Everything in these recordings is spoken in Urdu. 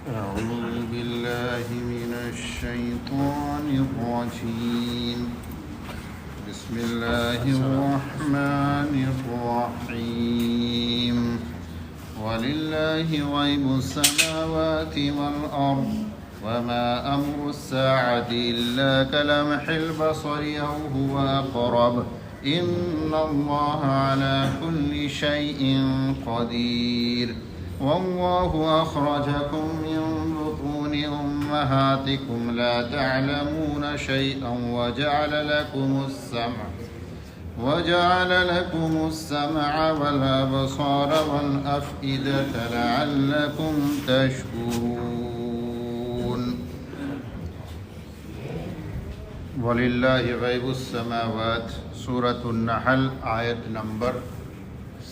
أعوذ بالله من الشيطان الرجيم بسم الله الرحمن الرحيم ولله غيب السماوات والأرض وما أمر الساعة إلا كلمح البصر أو هو أقرب إن الله على كل شيء قدير والله أخرجكم من بطون أمهاتكم لا تعلمون شيئا وجعل لكم السمع والأبصار والأفئدة لعلكم تشكرون وَلِلَّهِ غَيْبُ السَّمَاوَاتِ سورة النحل آیت نمبر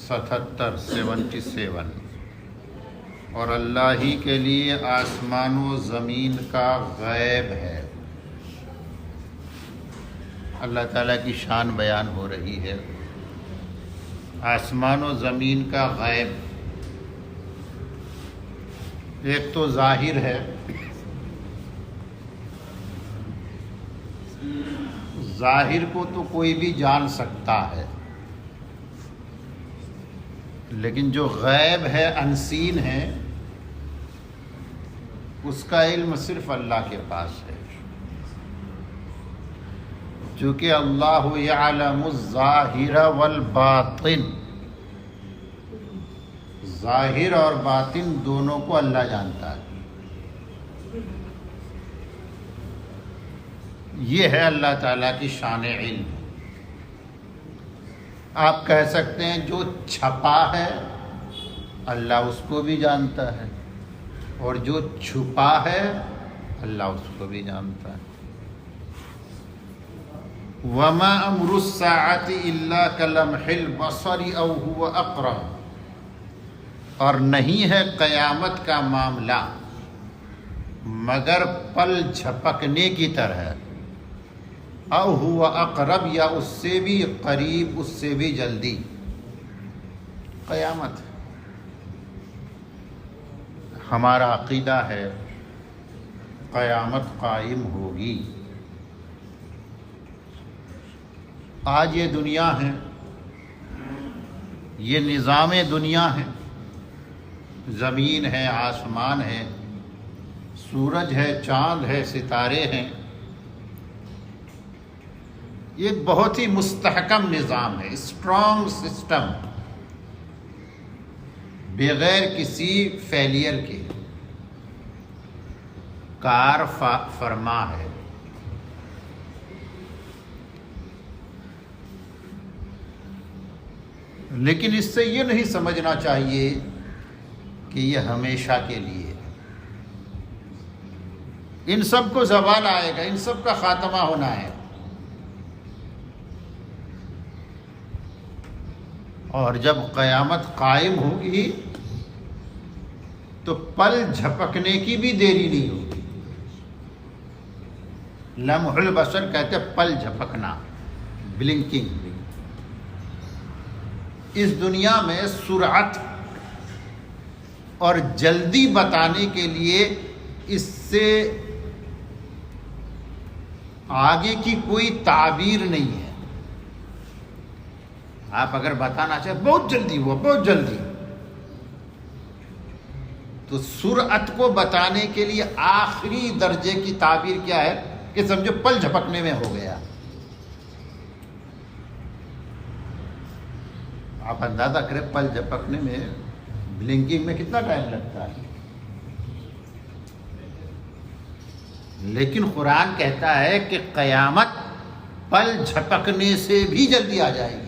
77 اور اللہ ہی کے لیے آسمان و زمین کا غیب ہے۔ اللہ تعالیٰ کی شان بیان ہو رہی ہے۔ آسمان و زمین کا غیب ایک تو ظاہر ہے، ظاہر کو تو کوئی بھی جان سکتا ہے، لیکن جو غیب ہے، انسین ہے، اس کا علم صرف اللہ کے پاس ہے، چونکہ اللہ یعلم الظاہر والباطن، ظاہر اور باطن دونوں کو اللہ جانتا ہے۔ یہ ہے اللہ تعالیٰ کی شان علم۔ آپ کہہ سکتے ہیں جو چھپا ہے اللہ اس کو بھی جانتا ہے، اور جو چھپا ہے اللہ اس کو بھی جانتا ہے۔ وَمَا أَمْرُ السَّاعَةِ إِلَّا كَلَمْحِ الْبَصَرِ أَوْ هُوَ أَقْرَبُ، اور نہیں ہے قیامت کا معاملہ مگر پل جھپکنے کی طرح، او هو اقرب، یا اس سے بھی قریب، اس سے بھی جلدی قیامت۔ ہمارا عقیدہ ہے قیامت قائم ہوگی۔ آج یہ دنیا ہے، یہ نظام دنیا ہے، زمین ہے، آسمان ہے، سورج ہے، چاند ہے، ستارے ہیں، یہ ایک بہت ہی مستحکم نظام ہے، اسٹرانگ سسٹم، بغیر کسی فیلئر کے کار فرما ہے۔ لیکن اس سے یہ نہیں سمجھنا چاہیے کہ یہ ہمیشہ کے لیے ہے۔ ان سب کو زوال آئے گا، ان سب کا خاتمہ ہونا ہے، اور جب قیامت قائم ہوگی تو پل جھپکنے کی بھی دیری نہیں ہوگی۔ لمح البصر کہتے پل جھپکنا، بلنکنگ۔ اس دنیا میں سرعت اور جلدی بتانے کے لیے اس سے آگے کی کوئی تعبیر نہیں ہے۔ آپ اگر بتانا چاہیں بہت جلدی ہوا، بہت جلدی، تو سرعت کو بتانے کے لیے آخری درجے کی تعبیر کیا ہے کہ سمجھو پل جھپکنے میں ہو گیا۔ آپ اندازہ کریں پل جھپکنے میں، بلنکنگ میں کتنا ٹائم لگتا ہے، لیکن قرآن کہتا ہے کہ قیامت پل جھپکنے سے بھی جلدی آ جائے گی۔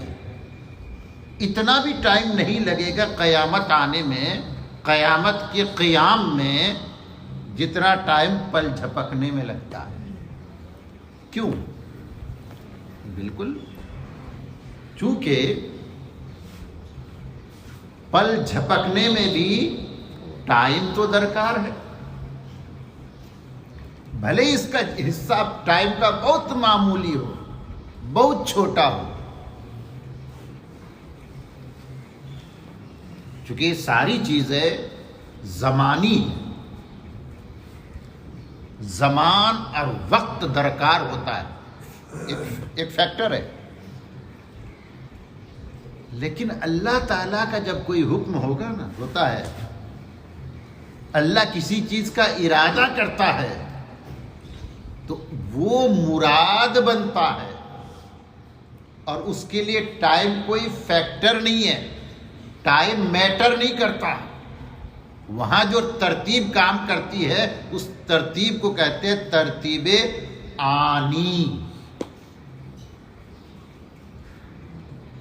اتنا بھی ٹائم نہیں لگے گا قیامت آنے میں، قیامت کے قیام میں جتنا ٹائم پل جھپکنے میں لگتا ہے۔ کیوں؟ بالکل چونکہ پل جھپکنے میں بھی ٹائم تو درکار ہے، بھلے اس کا حصہ ٹائم کا بہت معمولی ہو، بہت چھوٹا ہو، چونکہ یہ ساری چیزیں زمانی ہیں، زمان اور وقت درکار ہوتا ہے، ایک فیکٹر ہے. لیکن اللہ تعالیٰ کا جب کوئی حکم ہوگا نا، ہوتا ہے، اللہ کسی چیز کا ارادہ کرتا ہے تو وہ مراد بنتا ہے، اور اس کے لیے ٹائم کوئی فیکٹر نہیں ہے، ٹائم میٹر نہیں کرتا. وہاں جو ترتیب کام کرتی ہے اس ترتیب کو کہتے ہیں ترتیب آنی.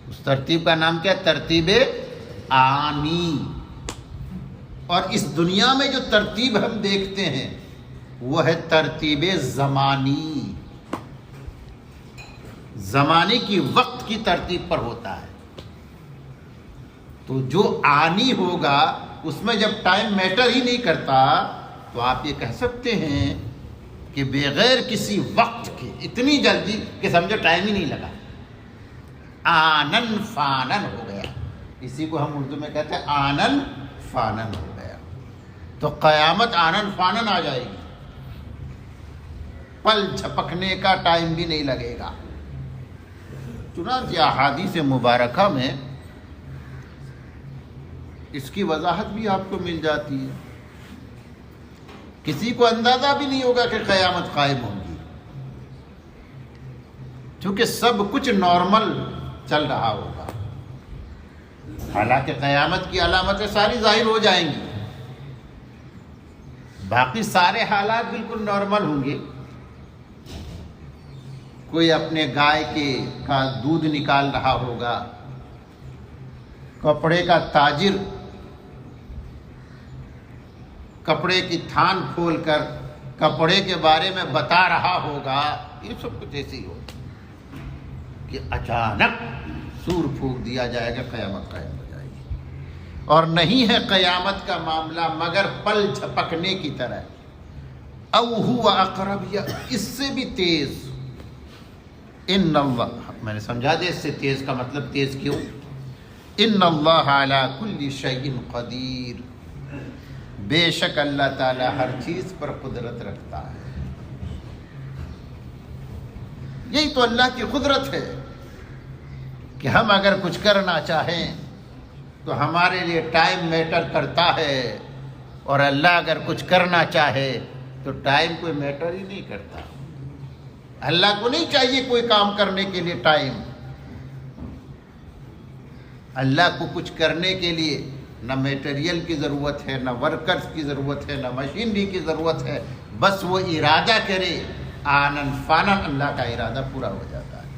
اس ترتیب کا نام کیا ہے؟ ترتیب آنی. اور اس دنیا میں جو ترتیب ہم دیکھتے ہیں وہ ہے ترتیب زمانی. زمانے کی وقت کی ترتیب پر ہوتا ہے. تو جو آنی ہوگا اس میں جب ٹائم میٹر ہی نہیں کرتا تو آپ یہ کہہ سکتے ہیں کہ بغیر کسی وقت کے اتنی جلدی کہ سمجھو ٹائم ہی نہیں لگا، آنن فانن ہو گیا. اسی کو ہم اردو میں کہتے ہیں آنن فانن ہو گیا. تو قیامت آنن فانن آ جائے گی، پل جھپکنے کا ٹائم بھی نہیں لگے گا. چنانچہ احادیث مبارکہ میں اس کی وضاحت بھی آپ کو مل جاتی ہے. کسی کو اندازہ بھی نہیں ہوگا کہ قیامت قائم ہوگی، چونکہ سب کچھ نارمل چل رہا ہوگا. حالانکہ قیامت کی علامتیں ساری ظاہر ہو جائیں گی، باقی سارے حالات بالکل نارمل ہوں گے. کوئی اپنے گائے کا دودھ نکال رہا ہوگا، کپڑے کا تاجر کپڑے کی تھان کھول کر کپڑے کے بارے میں بتا رہا ہوگا. یہ سب کچھ ایسے ہی ہوگا کہ اچانک سور پھونک دیا جائے گا، قیامت قائم ہو جائے گی. اور نہیں ہے قیامت کا معاملہ مگر پل جھپکنے کی طرح، او ہوا اقرب، یا اس سے بھی تیز. ان اللہ، میں نے سمجھا دیا اس سے تیز کا مطلب تیز کیوں. ان اللہ علی کل شیء قدیر، بے شک اللہ تعالی ہر چیز پر قدرت رکھتا ہے. یہی تو اللہ کی قدرت ہے کہ ہم اگر کچھ کرنا چاہیں تو ہمارے لیے ٹائم میٹر کرتا ہے، اور اللہ اگر کچھ کرنا چاہے تو ٹائم کوئی میٹر ہی نہیں کرتا. اللہ کو نہیں چاہیے کوئی کام کرنے کے لیے ٹائم. اللہ کو کچھ کرنے کے لیے نہ میٹیریل کی ضرورت ہے، نہ ورکرز کی ضرورت ہے، نہ مشینری کی ضرورت ہے. بس وہ ارادہ کرے، آنن فانن، اللہ کا ارادہ پورا ہو جاتا ہے.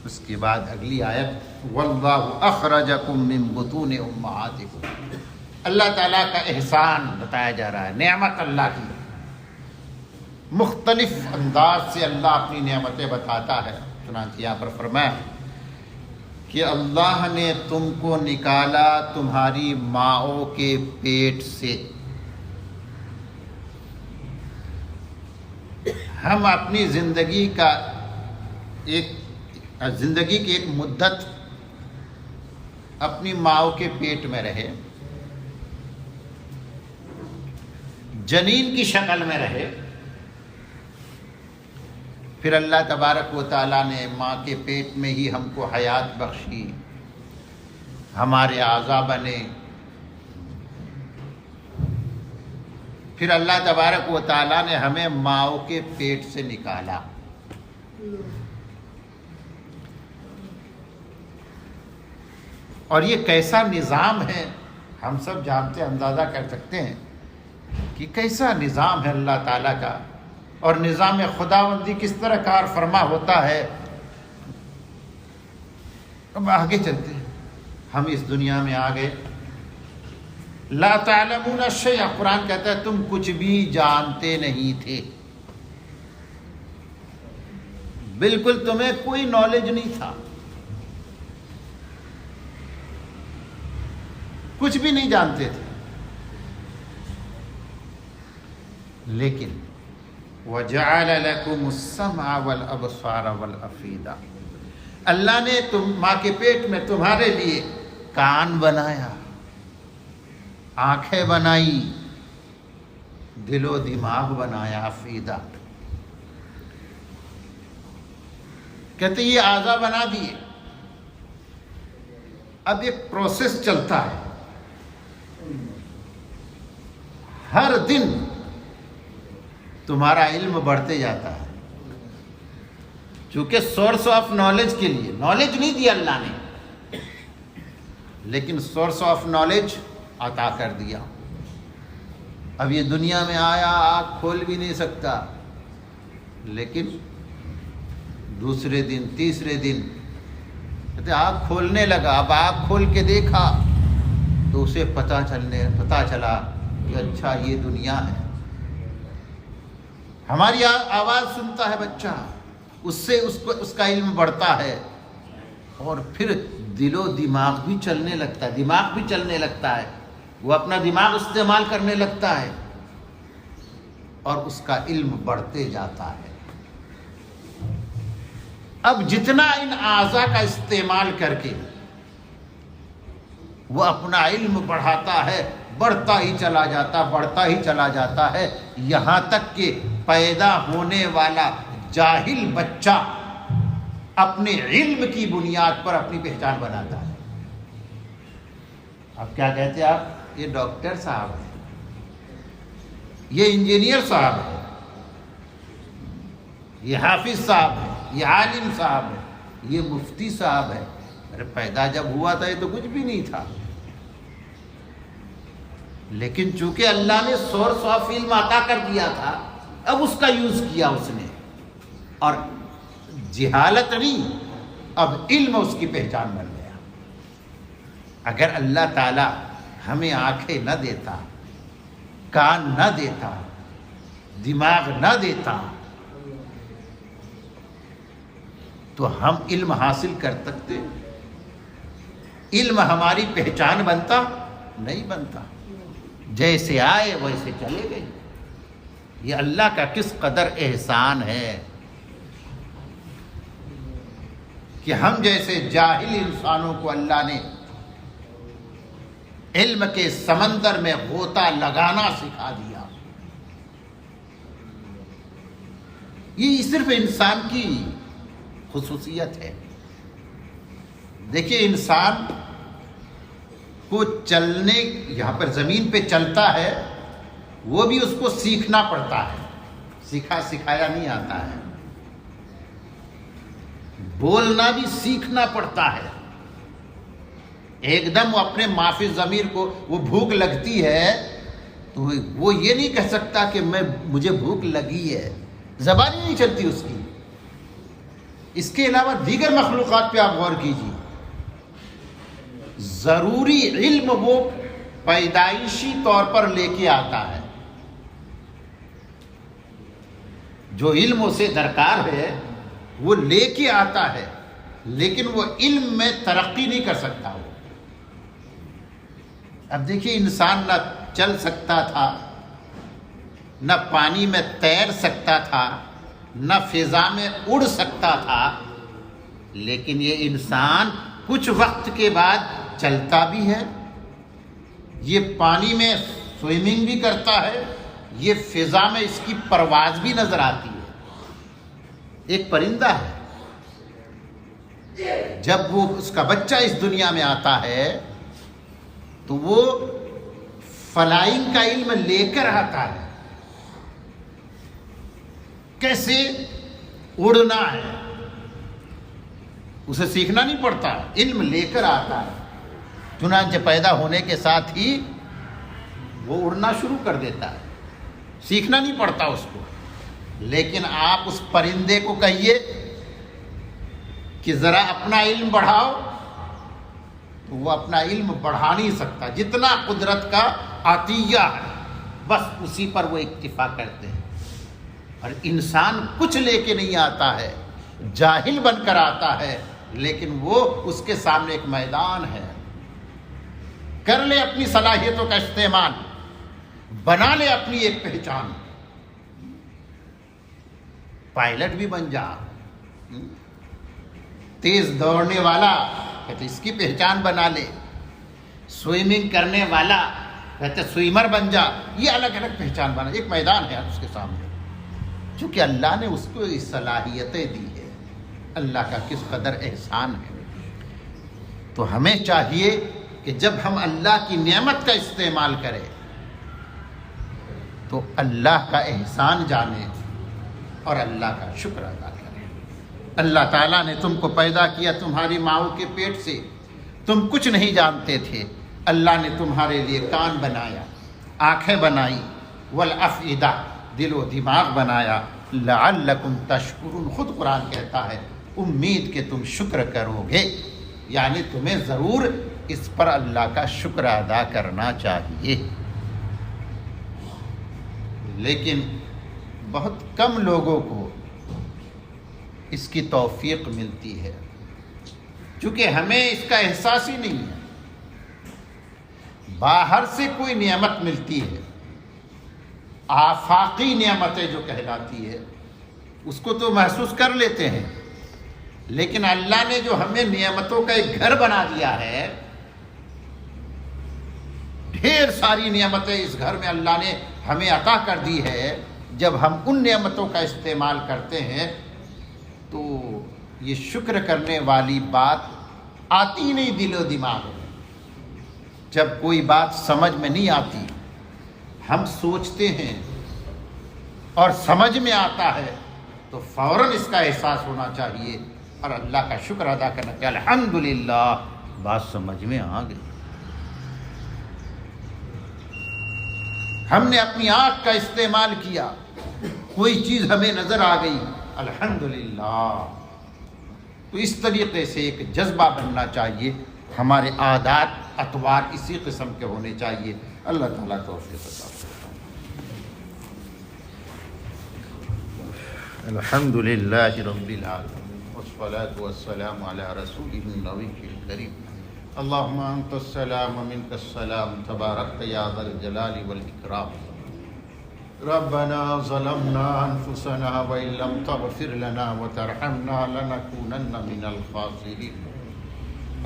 اس کے بعد اگلی آیت، واللہ اخرجکم من بطون امہاتکم. اللہ تعالیٰ کا احسان بتایا جا رہا ہے، نعمت اللہ کی. مختلف انداز سے اللہ اپنی نعمتیں بتاتا ہے. چنانچہ یہاں پر فرمایا کہ اللہ نے تم کو نکالا تمہاری ماؤں کے پیٹ سے. ہم اپنی زندگی کی ایک مدت اپنی ماؤں کے پیٹ میں رہے، جنین کی شکل میں رہے. پھر اللہ تبارک و تعالیٰ نے ماں کے پیٹ میں ہی ہم کو حیات بخشی، ہمارے اعضاء بنے. پھر اللہ تبارک و تعالیٰ نے ہمیں ماؤں کے پیٹ سے نکالا. اور یہ کیسا نظام ہے ہم سب جانتے ہیں، اندازہ کر سکتے ہیں کہ کیسا نظام ہے اللہ تعالیٰ کا، اور نظام خداوندی کس طرح کار فرما ہوتا ہے. اب آگے چلتے ہیں. ہم اس دنیا میں آ گئے، لا تعلمون شیئا، قرآن کہتا ہے تم کچھ بھی جانتے نہیں تھے، بالکل تمہیں کوئی نالج نہیں تھا، کچھ بھی نہیں جانتے تھے. لیکن وَجَعَلَ لَكُمُ السَّمْعَ وَالْأَبْصَارَ وَالْأَفْئِدَةَ، اللہ نے ماں کے پیٹ میں تمہارے لیے کان بنایا، آنکھیں بنائی، دل و دماغ بنایا فیدہ. کہتے یہ اعضا بنا دیے. اب ایک پروسیس چلتا ہے. ہر دن تمہارا علم بڑھتے جاتا ہے. چونکہ سورس آف نالج کے لیے نالج نہیں دی اللہ نے، لیکن سورس آف نالج عطا کر دیا. اب یہ دنیا میں آیا، آنکھ کھول بھی نہیں سکتا، لیکن دوسرے دن تیسرے دن کہتے آنکھ کھولنے لگا. اب آنکھ کھول کے دیکھا تو اسے پتہ چلا کہ اچھا یہ دنیا ہے. ہماری آواز سنتا ہے بچہ، اس سے اس کا علم بڑھتا ہے، اور پھر دل و دماغ بھی چلنے لگتا ہے. وہ اپنا دماغ استعمال کرنے لگتا ہے اور اس کا علم بڑھتے جاتا ہے. اب جتنا ان اعضاء کا استعمال کر کے وہ اپنا علم بڑھاتا ہے، بڑھتا ہی چلا جاتا ہے، یہاں تک کہ پیدا ہونے والا جاہل بچہ اپنے علم کی بنیاد پر اپنی پہچان بناتا ہے. اب کیا کہتے ہیں آپ؟ یہ ڈاکٹر صاحب ہے، یہ انجینئر صاحب ہے، یہ حافظ صاحب ہے، یہ عالم صاحب ہے، یہ مفتی صاحب ہے. ارے پیدا جب ہوا تھا یہ تو کچھ بھی نہیں تھا، لیکن چونکہ اللہ نے سورس آف علم عطا کر دیا تھا، اب اس کا یوز کیا اس نے، اور جہالت نہیں، اب علم اس کی پہچان بن گیا. اگر اللہ تعالی ہمیں آنکھیں نہ دیتا، کان نہ دیتا، دماغ نہ دیتا، تو ہم علم حاصل کر سکتے؟ علم ہماری پہچان بنتا؟ نہیں بنتا. جیسے آئے ویسے چلے گئے. یہ اللہ کا کس قدر احسان ہے کہ ہم جیسے جاہل انسانوں کو اللہ نے علم کے سمندر میں غوطہ لگانا سکھا دیا. یہ صرف انسان کی خصوصیت ہے. دیکھیے انسان کو چلنے، یہاں پر زمین پہ چلتا ہے، وہ بھی اس کو سیکھنا پڑتا ہے، سکھایا نہیں آتا ہے. بولنا بھی سیکھنا پڑتا ہے. ایک دم وہ اپنے معافی ضمیر کو، وہ بھوک لگتی ہے تو وہ یہ نہیں کہہ سکتا کہ مجھے بھوک لگی ہے، زبان ہی نہیں چلتی اس کی. اس کے علاوہ دیگر مخلوقات پہ آپ غور کیجیے، ضروری علم وہ پیدائشی طور پر لے کے آتا ہے. جو علم اسے درکار ہے وہ لے کے آتا ہے، لیکن وہ علم میں ترقی نہیں کر سکتا. وہ اب دیکھیے انسان نہ چل سکتا تھا، نہ پانی میں تیر سکتا تھا، نہ فضا میں اڑ سکتا تھا، لیکن یہ انسان کچھ وقت کے بعد چلتا بھی ہے، یہ پانی میں سوئمنگ بھی کرتا ہے، یہ فضا میں اس کی پرواز بھی نظر آتی ہے. ایک پرندہ ہے، جب وہ اس کا بچہ اس دنیا میں آتا ہے تو وہ فلائنگ کا علم لے کر آتا ہے، کیسے اڑنا ہے. اسے سیکھنا نہیں پڑتا، علم لے کر آتا ہے. چنانچہ پیدا ہونے کے ساتھ ہی وہ اڑنا شروع کر دیتا ہے، سیکھنا نہیں پڑتا اس کو. لیکن آپ اس پرندے کو کہیے کہ ذرا اپنا علم بڑھاؤ، تو وہ اپنا علم بڑھا نہیں سکتا. جتنا قدرت کا عطیہ ہے بس اسی پر وہ اکتفا کرتے ہیں. اور انسان کچھ لے کے نہیں آتا ہے، جاہل بن کر آتا ہے، لیکن وہ اس کے سامنے ایک میدان ہے. کر لے اپنی صلاحیتوں کا استعمال، بنا لے اپنی ایک پہچان. پائلٹ بھی بن جا، تیز دوڑنے والا کہتے اس کی پہچان بنا لے، سوئمنگ کرنے والا کہتے سوئمر بن جا، یہ الگ الگ پہچان بنا، ایک میدان ہے اس کے سامنے، چونکہ اللہ نے اس کو اس صلاحیتیں دی ہے۔ اللہ کا کس قدر احسان ہے۔ تو ہمیں چاہیے کہ جب ہم اللہ کی نعمت کا استعمال کریں تو اللہ کا احسان جانیں اور اللہ کا شکر ادا کریں۔ اللہ تعالیٰ نے تم کو پیدا کیا تمہاری ماؤں کے پیٹ سے، تم کچھ نہیں جانتے تھے، اللہ نے تمہارے لیے کان بنایا، آنکھیں بنائی، والافئدہ دل و دماغ بنایا، لعلکم تشکرون، خود قرآن کہتا ہے امید کہ تم شکر کرو گے، یعنی تمہیں ضرور اس پر اللہ کا شکر ادا کرنا چاہیے۔ لیکن بہت کم لوگوں کو اس کی توفیق ملتی ہے، چونکہ ہمیں اس کا احساس ہی نہیں ہے۔ باہر سے کوئی نعمت ملتی ہے، آفاقی نعمتیں جو کہلاتی ہے، اس کو تو محسوس کر لیتے ہیں، لیکن اللہ نے جو ہمیں نعمتوں کا ایک گھر بنا دیا ہے، ڈھیر ساری نعمتیں اس گھر میں اللہ نے ہمیں عطا کر دی ہے، جب ہم ان نعمتوں کا استعمال کرتے ہیں تو یہ شکر کرنے والی بات آتی نہیں دل و دماغ میں۔ جب کوئی بات سمجھ میں نہیں آتی، ہم سوچتے ہیں اور سمجھ میں آتا ہے تو فوراً اس کا احساس ہونا چاہیے اور اللہ کا شکر ادا کرنا چاہیے، الحمدللہ بات سمجھ میں آ گئی، ہم نے اپنی آنکھ کا استعمال کیا، کوئی چیز ہمیں نظر آ گئی، الحمدللہ۔ تو اس طریقے سے ایک جذبہ بننا چاہیے، ہمارے عادات اطوار اسی قسم کے ہونے چاہیے۔ اللہ تعالیٰ توفیق عطا فرمائے۔ الحمدللہ رب العالمین والصلاة والسلام علی رسولہ النبی الکریم۔ اللہم انت السلام ومنک السلام تبارکت یا ذا الجلال والاکرام۔ ربنا ظلمنا انفسنا وان لم تغفر لنا وترحمنا لنكونن من الخاسرین۔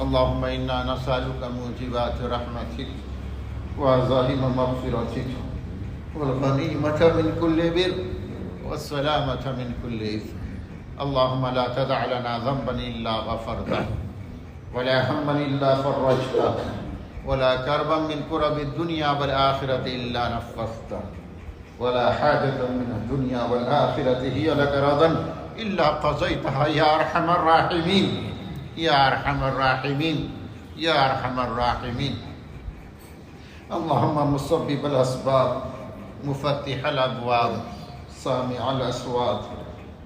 اللہم انا نسألک موجبات رحمتک وعزائم مغفرتک والغنیمۃ من کل بر والسلامۃ من کل اثم۔ اللہم لا تدع لنا ذنبا الا غفرته ولا ہما الا فرجته ولا کربا من کرب الدنیا والآخرة الا نفذته ولا حاجة من الدنيا والآخرة هي لك رضا الا قضيتها يا ارحم الراحمين يا ارحم الراحمين يا ارحم الراحمين۔ اللهم مسبب الاسباب مفتح الابواب سامع الاصوات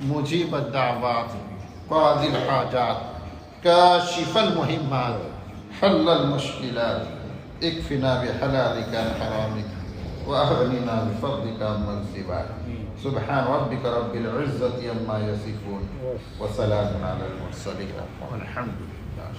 مجيب الدعوات قاضي الحاجات كاشف المهمات حل المشكلات اكفنا بحلالك عن حرامك واغننا بفضلك عمن سواك۔ سبحان ربك رب العزة عما يصفون وسلام على المرسلين والحمد لله۔